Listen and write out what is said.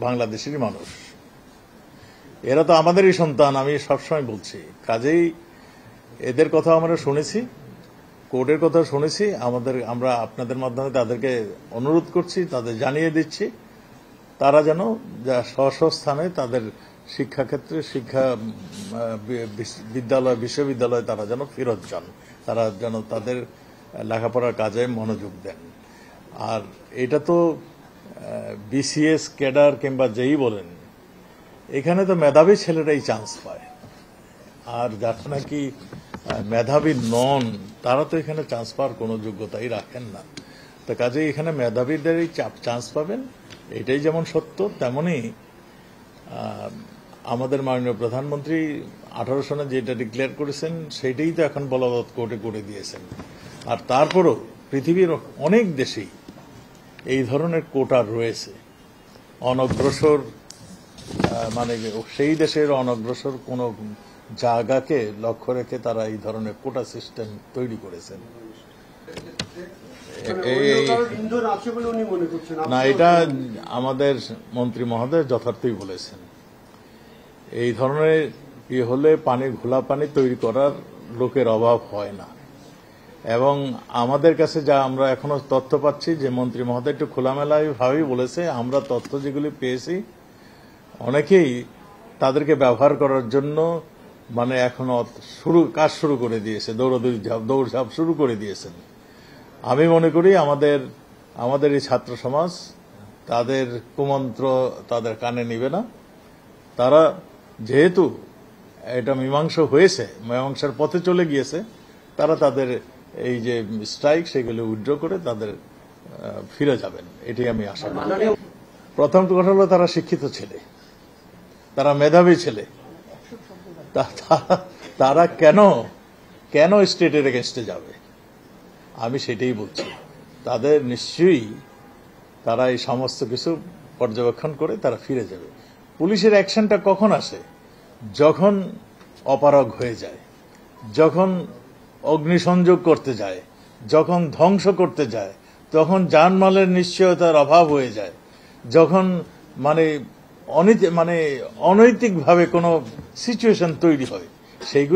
বাংলাদেশেরই মানুষ, এরা তো আমাদেরই সন্তান, আমি সবসময় বলছি। কাজেই এদের কথা আমরা শুনেছি, কোর্টের কথা শুনেছি, আমরা আপনাদের মাধ্যমে তাদেরকে অনুরোধ করছি, তাদের জানিয়ে দিচ্ছি তারা যেন স্ব স্থানে তাদের শিক্ষাক্ষেত্রে বিদ্যালয় বিশ্ববিদ্যালয়ে তারা যেন ফেরত যান, তারা যেন তাদের লেখাপড়ার কাজে মনোযোগ দেন। আর এটা তো বিসিএস ক্যাডার কিংবা যেই বলেন, এখানে তো মেধাবী ছেলেরাই চান্স পায়, আর যারা নাকি মেধাবী নন তারা তো এখানে চান্স পাওয়ার কোনো যোগ্যতাই রাখেন না। তো কাজেই এখানে মেধাবীদেরই চান্স পাবেন, এটাই যেমন সত্য, তেমনি আমাদের মাননীয় প্রধানমন্ত্রী 18 সনে যেটা ডিক্লেয়ার করেছেন সেটাই তো এখন বলবৎ কোর্টে করে দিয়েছেন। আর তারপরও পৃথিবীর অনেক দেশেই এই ধরনের কোটা রয়েছে। অনগ্রসর মানে সেই দেশের অনগ্রসর কোন জায়গাকে লক্ষ্য রেখে তারা এই ধরনের কোটা সিস্টেম তৈরি করেছেন। না, এটা আমাদের মন্ত্রী মহোদয় যথার্থই বলেছেন। এই ধরনের হলে ঘোলা পানি তৈরি করার লোকের অভাব হয় না। এবং আমাদের কাছে যা আমরা এখনো তথ্য পাচ্ছি যে মন্ত্রী মহোদয় একটু খোলামেলায় ভাবেই বলেছে, আমরা তথ্য যেগুলি পেয়েছি অনেকেই তাদেরকে ব্যবহার করার জন্য মানে এখনো কাজ শুরু করে দিয়েছে, দৌড়ঝাঁপ শুরু করে দিয়েছেন। আমি মনে করি আমাদের এই ছাত্র সমাজ তাদের কুমন্ত্র তাদের কানে নিবে না। তারা যেহেতু এটা মীমাংসা হয়েছে, মীমাংসার পথে চলে গিয়েছে, তারা তাদের এই যে স্ট্রাইক সেগুলো উইথড্র করে তাদের ফিরে যাবেন, এটাই আমি আশা করি। প্রথম কথা হলো তারা শিক্ষিত ছেলে, তারা মেধাবী ছেলে, তারা কেন স্টেটের এগেনস্টে যাবে? আমি সেটাই বলছি। তাদের নিশ্চয়ই তারা এই সমস্ত কিছু পর্যবেক্ষণ করে তারা ফিরে যাবে। পুলিশের অ্যাকশনটা কখন আসে? যখন অপারগ হয়ে যায়, যখন অগ্নিসংযোগ করতে যায়, যখন ধ্বংস করতে যায়, তখন জানমালের নিশ্চয়তার অভাব হয়ে যায়, যখন মানে অনৈতিকভাবে কোনো সিচুয়েশন তৈরি হয়, সেইগুলো